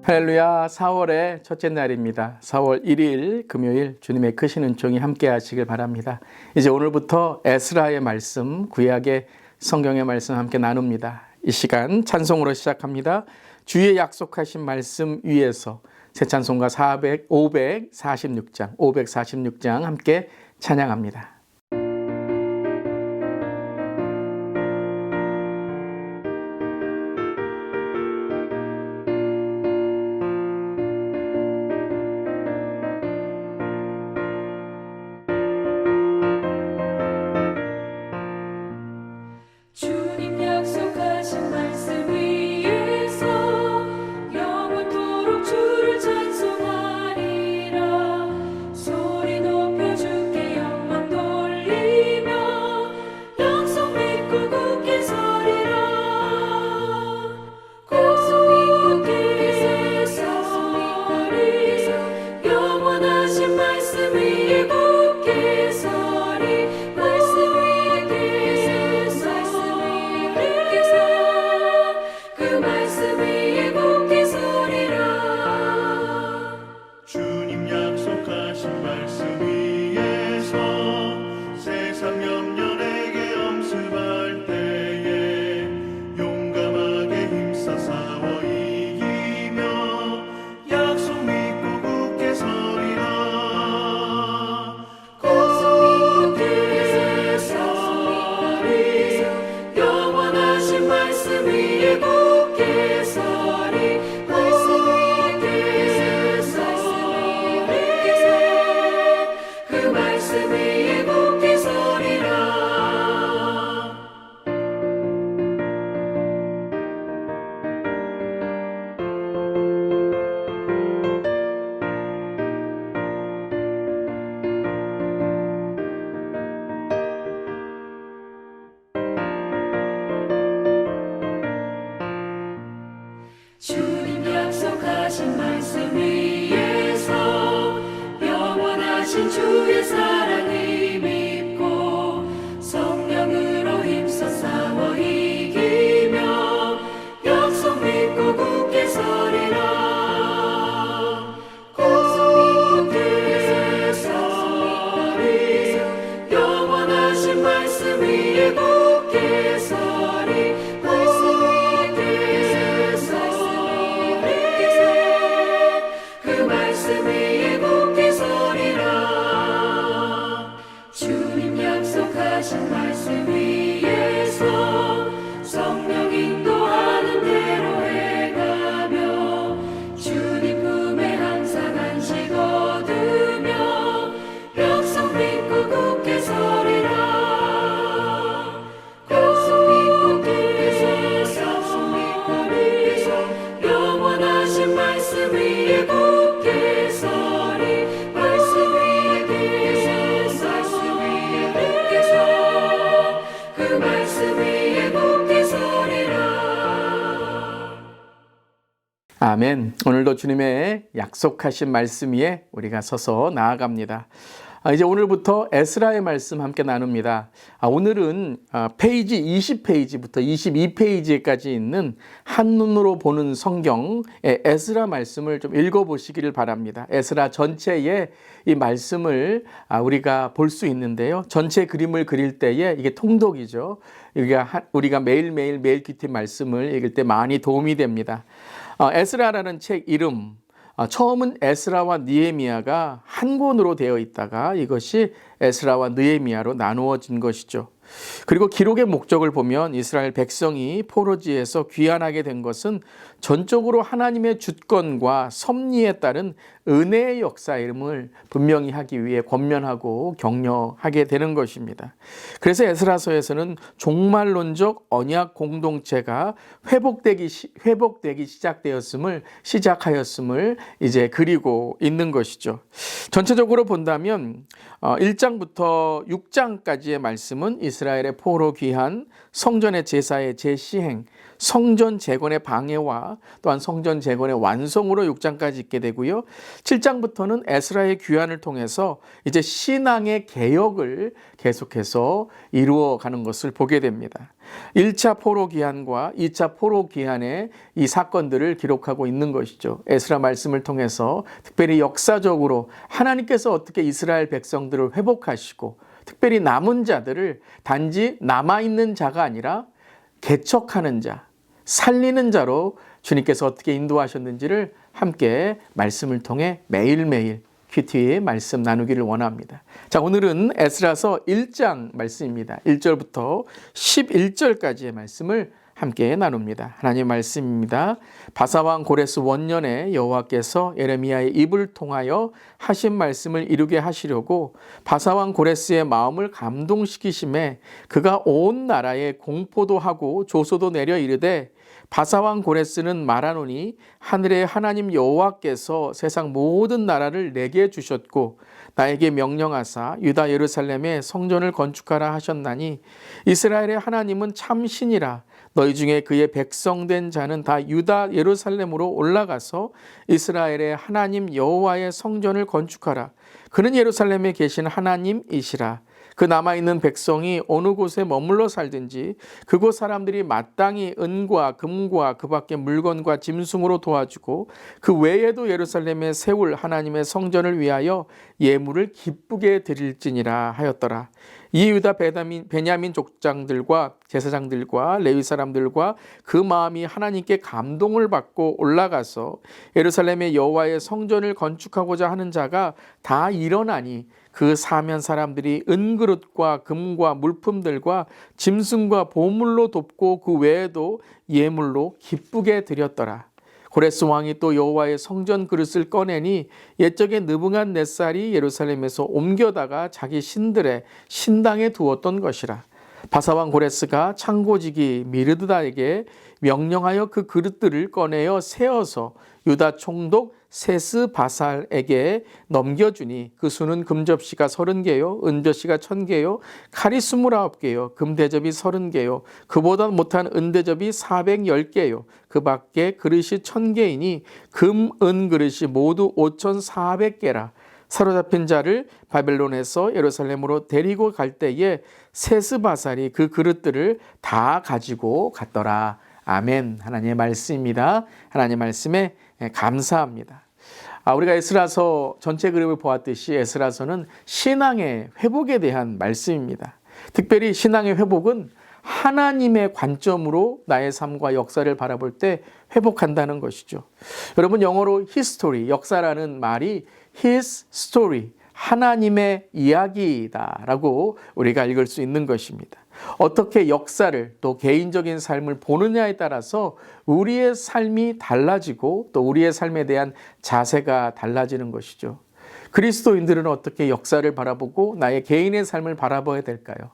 할렐루야. 4월의 첫째 날입니다. 4월 1일 금요일 주님의 크신 은총이 함께 하시길 바랍니다. 이제 오늘부터 에스라의 말씀, 구약의 성경의 말씀 함께 나눕니다. 이 시간 찬송으로 시작합니다. 주의 약속하신 말씀 위에서 새 찬송가 546장 함께 찬양합니다. 주님 약속하신 말씀 위에서 영원토록 주를 찬송하리라. 소리 높여 주께 영광 돌리며 약속 믿고 굳게 서리라. 굳게 서리 영원하신 말씀 위에 굳게 서리. 말씀 위에 그 말씀 위에 굳게 서리라. 주님 약속하신 말씀 위에서 세상 염려에게 엄습할 때에 용감하게 힘써 싸워 이기며 약속 믿고 굳게 서리라. 굳게 서리 영원하신 말씀 위에 굳게 서리. 말씀 위에 서리 그 말씀 위에 굳게 서리라. 주님 약속하신 말씀 위에서 영원하신 주의 사랑을 믿고 성령으로 힘써 싸워 이기며 약속 믿고 굳게 서리라. 굳게 서리 영원하신 말씀 위에 굳게 서리. 말씀 위에 서리 그 말씀 위에 굳게 서리라. 주님 약속하신 말씀 위에서 성령 인도하는 대로 행하며 주님 품에 항상 안식 얻으며 약속 믿고 굳게 서리라. 약속 믿고 굳게 서리 영원하신 말씀 위에 굳게 서리. 말씀 위에 굳게 서 그 말씀 위에 굳게 서리라. 아멘. 오늘도 주님의 약속하신 말씀 위에 우리가 서서 나아갑니다. 이제 오늘부터 에스라의 말씀 함께 나눕니다. 오늘은 페이지 20페이지부터 22페이지까지 있는 한눈으로 보는 성경의 에스라 말씀을 좀 읽어보시기를 바랍니다. 에스라 전체의 이 말씀을 우리가 볼 수 있는데요. 전체 그림을 그릴 때에 이게 통독이죠. 우리가 매일매일 매일 큐티 말씀을 읽을 때 많이 도움이 됩니다. 에스라라는 책 이름, 처음은 에스라와 느헤미야가 한 권으로 되어 있다가 이것이 에스라와 느헤미야로 나누어진 것이죠. 그리고 기록의 목적을 보면 이스라엘 백성이 포로지에서 귀환하게 된 것은 전적으로 하나님의 주권과 섭리에 따른 은혜의 역사임을 분명히 하기 위해 권면하고 격려하게 되는 것입니다. 그래서 에스라서에서는 종말론적 언약 공동체가 회복되기 시작하였음을 이제 그리고 있는 것이죠. 전체적으로 본다면 1장부터 6장까지의 말씀은 이 이스라엘의 포로 귀환, 성전의 제사의 재시행, 성전 재건의 방해와 또한 성전 재건의 완성으로 6장까지 있게 되고요. 7장부터는 에스라의 귀환을 통해서 이제 신앙의 개혁을 계속해서 이루어가는 것을 보게 됩니다. 1차 포로 귀환과 2차 포로 귀환의 이 사건들을 기록하고 있는 것이죠. 에스라 말씀을 통해서 특별히 역사적으로 하나님께서 어떻게 이스라엘 백성들을 회복하시고 특별히 남은 자들을 단지 남아있는 자가 아니라 개척하는 자, 살리는 자로 주님께서 어떻게 인도하셨는지를 함께 말씀을 통해 매일매일 큐티의 말씀 나누기를 원합니다. 자, 오늘은 에스라서 1장 말씀입니다. 1절부터 11절까지의 말씀을 함께 나눕니다. 하나님의 말씀입니다. 바사왕 고레스 원년에 여호와께서 예레미야의 입을 통하여 하신 말씀을 이루게 하시려고 바사왕 고레스의 마음을 감동시키심에 그가 온 나라에 공포도 하고 조소도 내려 이르되 바사왕 고레스는 말하노니 하늘의 하나님 여호와께서 세상 모든 나라를 내게 주셨고 나에게 명령하사 유다 예루살렘에 성전을 건축하라 하셨나니 이스라엘의 하나님은 참 신이라. 너희 중에 그의 백성된 자는 다 유다 예루살렘으로 올라가서 이스라엘의 하나님 여호와의 성전을 건축하라. 그는 예루살렘에 계신 하나님이시라. 그 남아있는 백성이 어느 곳에 머물러 살든지 그곳 사람들이 마땅히 은과 금과 그 밖의 물건과 짐승으로 도와주고 그 외에도 예루살렘에 세울 하나님의 성전을 위하여 예물을 기쁘게 드릴지니라 하였더라. 이 유다 베냐민 족장들과 제사장들과 레위 사람들과 그 마음이 하나님께 감동을 받고 올라가서 예루살렘의 여호와의 성전을 건축하고자 하는 자가 다 일어나니 그 사면 사람들이 은그릇과 금과 물품들과 짐승과 보물로 돕고 그 외에도 예물로 기쁘게 드렸더라. 고레스 왕이 또 여호와의 성전 그릇을 꺼내니 옛적에 느붕한 넷살이 예루살렘에서 옮겨다가 자기 신들의 신당에 두었던 것이라. 바사왕 고레스가 창고지기 미르드다에게 명령하여 그 그릇들을 꺼내어 세어서 유다 총독 세스바살에게 넘겨주니 그 수는 금접시가 30개요 은접시가 1000개요 칼이 29개요 금대접이 30개요 그보다 못한 은대접이 410개요 그 밖에 그릇이 1000개이니 금, 은 그릇이 모두 5400개라. 사로잡힌 자를 바벨론에서 예루살렘으로 데리고 갈 때에 세스바살이 그 그릇들을 다 가지고 갔더라. 아멘. 하나님의 말씀입니다. 하나님의 말씀에 감사합니다. 우리가 에스라서 전체 그림을 보았듯이 에스라서는 신앙의 회복에 대한 말씀입니다. 특별히 신앙의 회복은 하나님의 관점으로 나의 삶과 역사를 바라볼 때 회복한다는 것이죠. 여러분 영어로 history, 역사라는 말이 his story, 하나님의 이야기다라고 우리가 읽을 수 있는 것입니다. 어떻게 역사를 또 개인적인 삶을 보느냐에 따라서 우리의 삶이 달라지고 또 우리의 삶에 대한 자세가 달라지는 것이죠. 그리스도인들은 어떻게 역사를 바라보고 나의 개인의 삶을 바라봐야 될까요?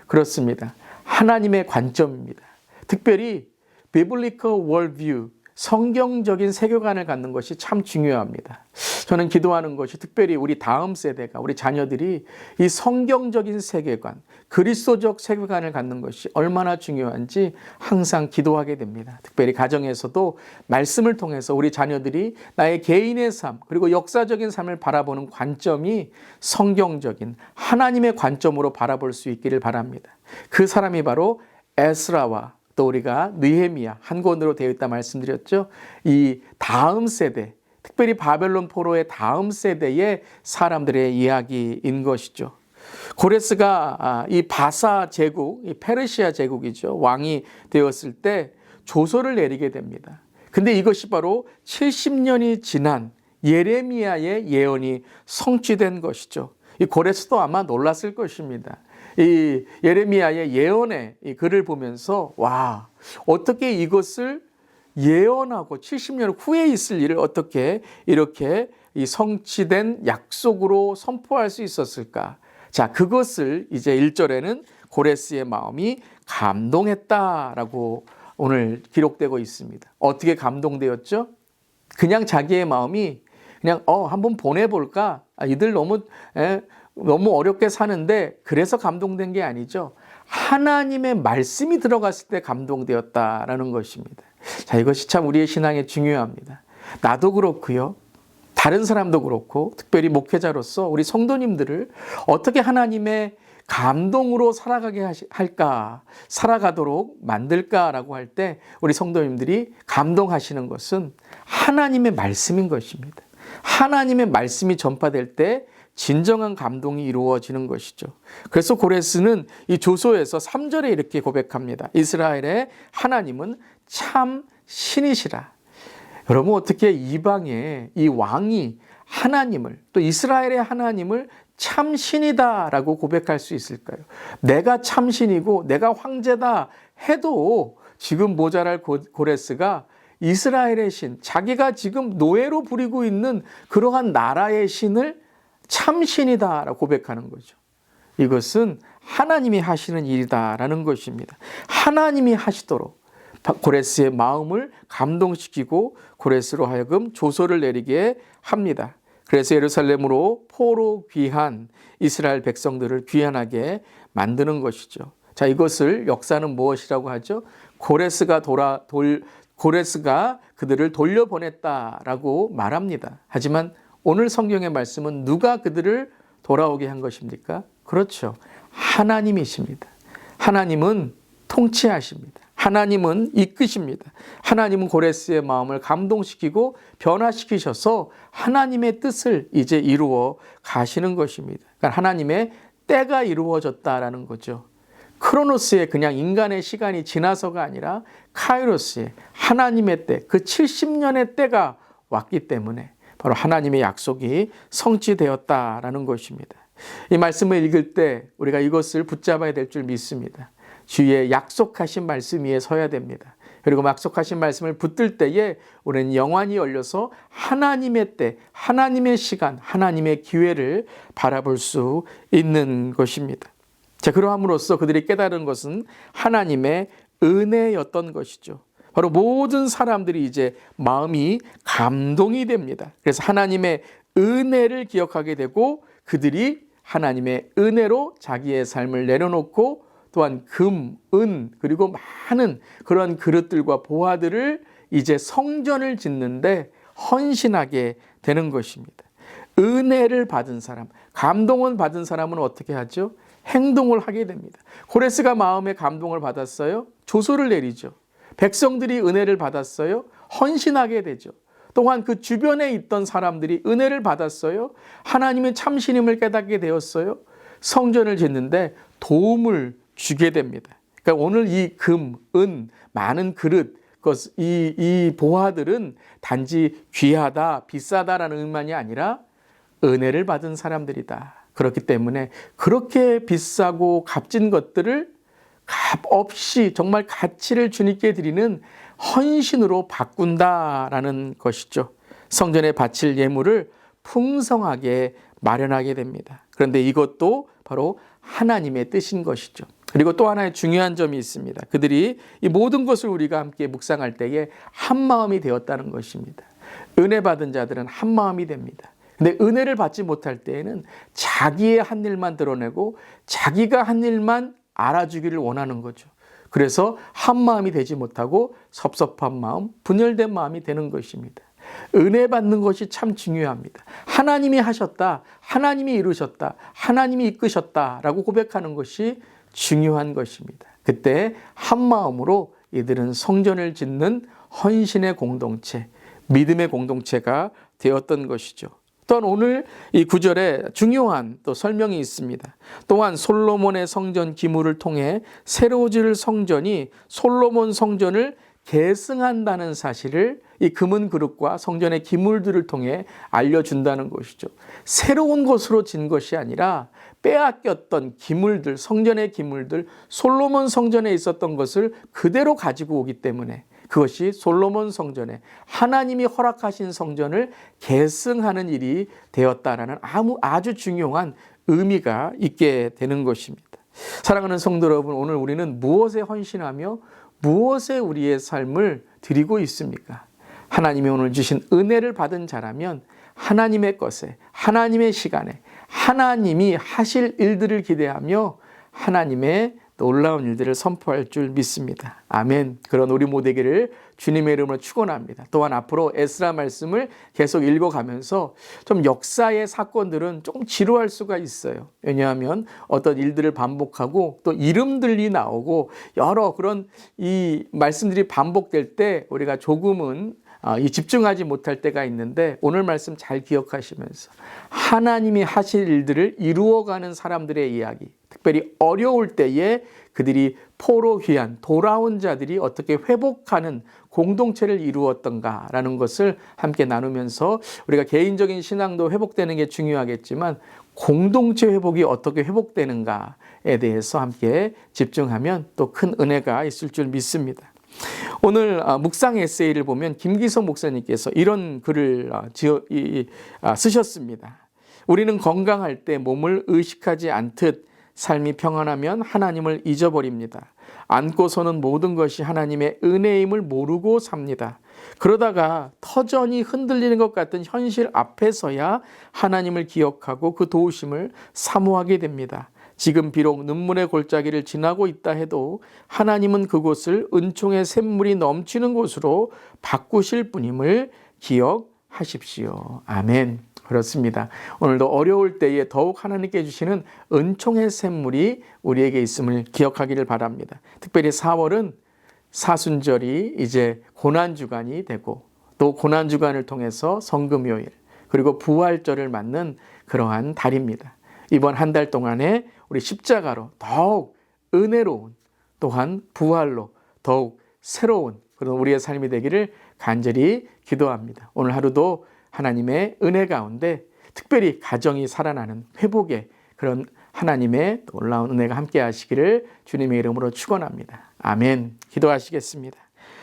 그렇습니다. 하나님의 관점입니다. 특별히 Biblical Worldview, 성경적인 세계관을 갖는 것이 참 중요합니다. 저는 기도하는 것이 특별히 우리 다음 세대가, 우리 자녀들이 이 성경적인 세계관, 그리스도적 세계관을 갖는 것이 얼마나 중요한지 항상 기도하게 됩니다. 특별히 가정에서도 말씀을 통해서 우리 자녀들이 나의 개인의 삶 그리고 역사적인 삶을 바라보는 관점이 성경적인 하나님의 관점으로 바라볼 수 있기를 바랍니다. 그 사람이 바로 에스라와 또 우리가 느헤미야 한 권으로 되어 있다 말씀드렸죠. 이 다음 세대, 특별히 바벨론 포로의 다음 세대의 사람들의 이야기인 것이죠. 고레스가 이 바사 제국, 이 페르시아 제국이죠. 왕이 되었을 때 조서를 내리게 됩니다. 근데 이것이 바로 70년이 지난 예레미야의 예언이 성취된 것이죠. 이 고레스도 아마 놀랐을 것입니다. 이 예레미야의 예언의 이 글을 보면서 와, 어떻게 이것을 예언하고 70년 후에 있을 일을 어떻게 이렇게 이 성취된 약속으로 선포할 수 있었을까? 자, 그것을 이제 1절에는 고레스의 마음이 감동했다라고 오늘 기록되고 있습니다. 어떻게 감동되었죠? 그냥 자기의 마음이 그냥 한번 보내볼까? 이들 너무 어렵게 사는데 그래서 감동된 게 아니죠. 하나님의 말씀이 들어갔을 때 감동되었다라는 것입니다. 자, 이것이 참 우리의 신앙에 중요합니다. 나도 그렇고요. 다른 사람도 그렇고 특별히 목회자로서 우리 성도님들을 어떻게 하나님의 감동으로 살아가게 할까, 살아가도록 만들까라고 할 때 우리 성도님들이 감동하시는 것은 하나님의 말씀인 것입니다. 하나님의 말씀이 전파될 때 진정한 감동이 이루어지는 것이죠. 그래서 고레스는 이 조소에서 3절에 이렇게 고백합니다. 이스라엘의 하나님은 참 신이시라. 여러분, 어떻게 이방의 이 왕이 하나님을, 또 이스라엘의 하나님을 참 신이다라고 고백할 수 있을까요? 내가 참 신이고 내가 황제다 해도 지금 모자랄 고레스가 이스라엘의 신, 자기가 지금 노예로 부리고 있는 그러한 나라의 신을 참 신이다라고 고백하는 거죠. 이것은 하나님이 하시는 일이다라는 것입니다. 하나님이 하시도록 고레스의 마음을 감동시키고 고레스로 하여금 조소를 내리게 합니다. 그래서 예루살렘으로 포로 귀한 이스라엘 백성들을 귀환하게 만드는 것이죠. 자, 이것을 역사는 무엇이라고 하죠? 고레스가 그들을 돌려보냈다라고 말합니다. 하지만 오늘 성경의 말씀은 누가 그들을 돌아오게 한 것입니까? 그렇죠. 하나님이십니다. 하나님은 통치하십니다. 하나님은 이끄십니다. 하나님은 고레스의 마음을 감동시키고 변화시키셔서 하나님의 뜻을 이제 이루어 가시는 것입니다. 그러니까 하나님의 때가 이루어졌다라는 거죠. 크로노스의 그냥 인간의 시간이 지나서가 아니라 카이로스의 하나님의 때, 그 70년의 때가 왔기 때문에 바로 하나님의 약속이 성취되었다라는 것입니다. 이 말씀을 읽을 때 우리가 이것을 붙잡아야 될 줄 믿습니다. 주의 약속하신 말씀 위에 서야 됩니다. 그리고 약속하신 말씀을 붙들 때에 우리는 영안이 열려서 하나님의 때, 하나님의 시간, 하나님의 기회를 바라볼 수 있는 것입니다. 자, 그러함으로써 그들이 깨달은 것은 하나님의 은혜였던 것이죠. 바로 모든 사람들이 이제 마음이 감동이 됩니다. 그래서 하나님의 은혜를 기억하게 되고 그들이 하나님의 은혜로 자기의 삶을 내려놓고 또한 금, 은, 그리고 많은 그런 그릇들과 보화들을 이제 성전을 짓는데 헌신하게 되는 것입니다. 은혜를 받은 사람, 감동을 받은 사람은 어떻게 하죠? 행동을 하게 됩니다. 고레스가 마음에 감동을 받았어요. 조소를 내리죠. 백성들이 은혜를 받았어요. 헌신하게 되죠. 또한 그 주변에 있던 사람들이 은혜를 받았어요. 하나님의 참신임을 깨닫게 되었어요. 성전을 짓는데 도움을 주게 됩니다. 그러니까 오늘 이 금, 은, 많은 그릇, 이 보화들은 단지 귀하다, 비싸다라는 의미만이 아니라 은혜를 받은 사람들이다. 그렇기 때문에 그렇게 비싸고 값진 것들을 값 없이 정말 가치를 주님께 드리는 헌신으로 바꾼다라는 것이죠. 성전에 바칠 예물을 풍성하게 마련하게 됩니다. 그런데 이것도 바로 하나님의 뜻인 것이죠. 그리고 또 하나의 중요한 점이 있습니다. 그들이 이 모든 것을 우리가 함께 묵상할 때에 한 마음이 되었다는 것입니다. 은혜 받은 자들은 한 마음이 됩니다. 근데 은혜를 받지 못할 때에는 자기의 한 일만 드러내고 자기가 한 일만 알아주기를 원하는 거죠. 그래서 한 마음이 되지 못하고 섭섭한 마음, 분열된 마음이 되는 것입니다. 은혜 받는 것이 참 중요합니다. 하나님이 하셨다, 하나님이 이루셨다, 하나님이 이끄셨다라고 고백하는 것이 중요한 것입니다. 그때 한 마음으로 이들은 성전을 짓는 헌신의 공동체, 믿음의 공동체가 되었던 것이죠. 또한 오늘 이 구절에 중요한 또 설명이 있습니다. 또한 솔로몬의 성전 기물을 통해 새로 지을 성전이 솔로몬 성전을 계승한다는 사실을 이 금은 그릇과 성전의 기물들을 통해 알려준다는 것이죠. 새로운 것으로 진 것이 아니라 빼앗겼던 기물들, 성전의 기물들, 솔로몬 성전에 있었던 것을 그대로 가지고 오기 때문에 그것이 솔로몬 성전에 하나님이 허락하신 성전을 계승하는 일이 되었다라는 아주 중요한 의미가 있게 되는 것입니다. 사랑하는 성도 여러분, 오늘 우리는 무엇에 헌신하며 무엇에 우리의 삶을 드리고 있습니까? 하나님이 오늘 주신 은혜를 받은 자라면 하나님의 것에, 하나님의 시간에, 하나님이 하실 일들을 기대하며 하나님의 놀라운 일들을 선포할 줄 믿습니다. 아멘. 그런 우리 모두에게를 주님의 이름으로 축원합니다. 또한 앞으로 에스라 말씀을 계속 읽어가면서 좀 역사의 사건들은 조금 지루할 수가 있어요. 왜냐하면 어떤 일들을 반복하고 또 이름들이 나오고 여러 그런 이 말씀들이 반복될 때 우리가 조금은 집중하지 못할 때가 있는데, 오늘 말씀 잘 기억하시면서 하나님이 하실 일들을 이루어가는 사람들의 이야기, 특별히 어려울 때에 그들이 포로 귀환 돌아온 자들이 어떻게 회복하는 공동체를 이루었던가라는 것을 함께 나누면서, 우리가 개인적인 신앙도 회복되는 게 중요하겠지만 공동체 회복이 어떻게 회복되는가에 대해서 함께 집중하면 또 큰 은혜가 있을 줄 믿습니다. 오늘 묵상 에세이를 보면 김기성 목사님께서 이런 글을 쓰셨습니다. 우리는 건강할 때 몸을 의식하지 않듯 삶이 평안하면 하나님을 잊어버립니다. 안고서는 모든 것이 하나님의 은혜임을 모르고 삽니다. 그러다가 터전이 흔들리는 것 같은 현실 앞에서야 하나님을 기억하고 그 도우심을 사모하게 됩니다. 지금 비록 눈물의 골짜기를 지나고 있다 해도 하나님은 그곳을 은총의 샘물이 넘치는 곳으로 바꾸실 분임을 기억하십시오. 아멘. 그렇습니다. 오늘도 어려울 때에 더욱 하나님께 주시는 은총의 샘물이 우리에게 있음을 기억하기를 바랍니다. 특별히 4월은 사순절이 이제 고난주간이 되고, 또 고난주간을 통해서 성금요일 그리고 부활절을 맞는 그러한 달입니다. 이번 한 달 동안에 우리 십자가로 더욱 은혜로운, 또한 부활로 더욱 새로운 그런 우리의 삶이 되기를 간절히 기도합니다. 오늘 하루도 하나님의 은혜 가운데 특별히 가정이 살아나는 회복의 그런 하나님의 놀라운 은혜가 함께 하시기를 주님의 이름으로 축원합니다. 아멘. 기도하시겠습니다.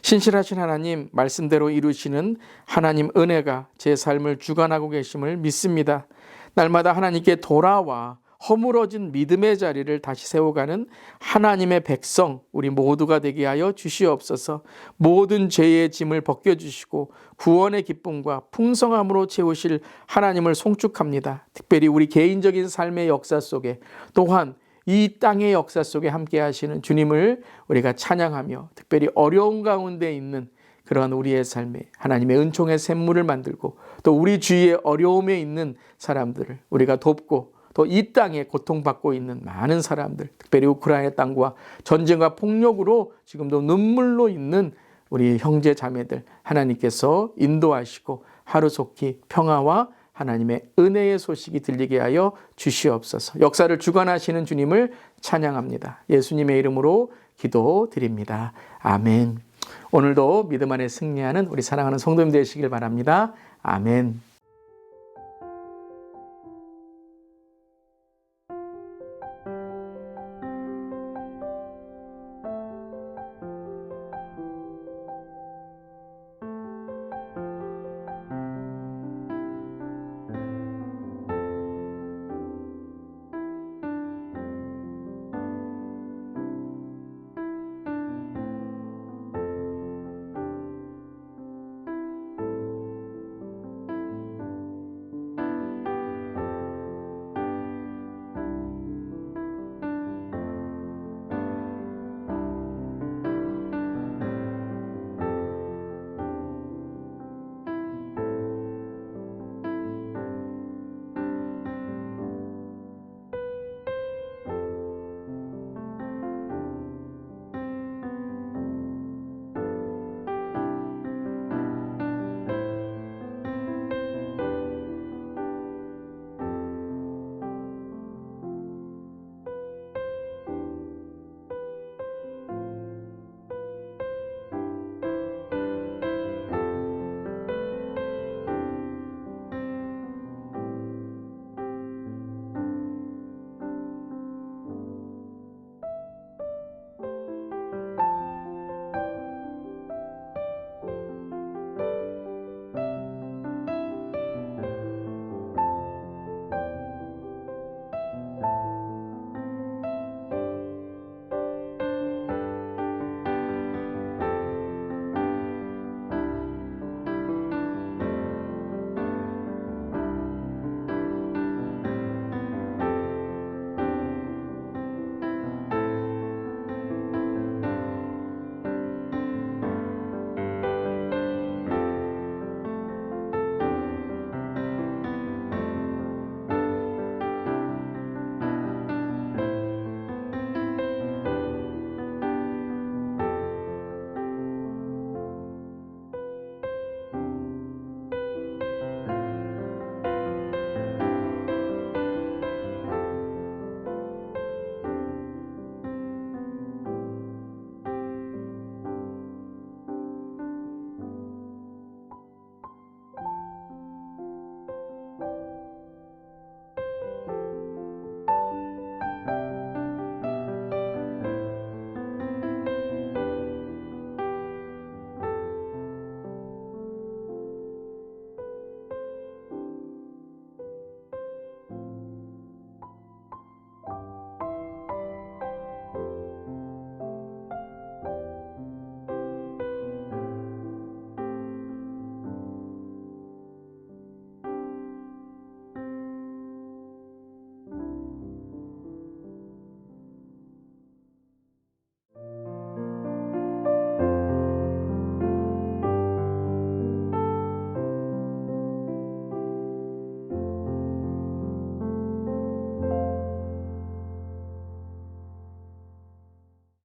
신실하신 하나님, 말씀대로 이루시는 하나님 은혜가 제 삶을 주관하고 계심을 믿습니다. 날마다 하나님께 돌아와 허물어진 믿음의 자리를 다시 세워가는 하나님의 백성 우리 모두가 되게 하여 주시옵소서. 모든 죄의 짐을 벗겨주시고 구원의 기쁨과 풍성함으로 채우실 하나님을 송축합니다. 특별히 우리 개인적인 삶의 역사 속에, 또한 이 땅의 역사 속에 함께 하시는 주님을 우리가 찬양하며, 특별히 어려운 가운데 있는 그러한 우리의 삶에 하나님의 은총의 샘물을 만들고, 또 우리 주위에 어려움에 있는 사람들을 우리가 돕고, 또 이 땅에 고통받고 있는 많은 사람들, 특별히 우크라이나 땅과 전쟁과 폭력으로 지금도 눈물로 있는 우리 형제 자매들 하나님께서 인도하시고 하루속히 평화와 하나님의 은혜의 소식이 들리게 하여 주시옵소서. 역사를 주관하시는 주님을 찬양합니다. 예수님의 이름으로 기도드립니다. 아멘. 오늘도 믿음 안에 승리하는 우리 사랑하는 성도님 되시길 바랍니다. 아멘.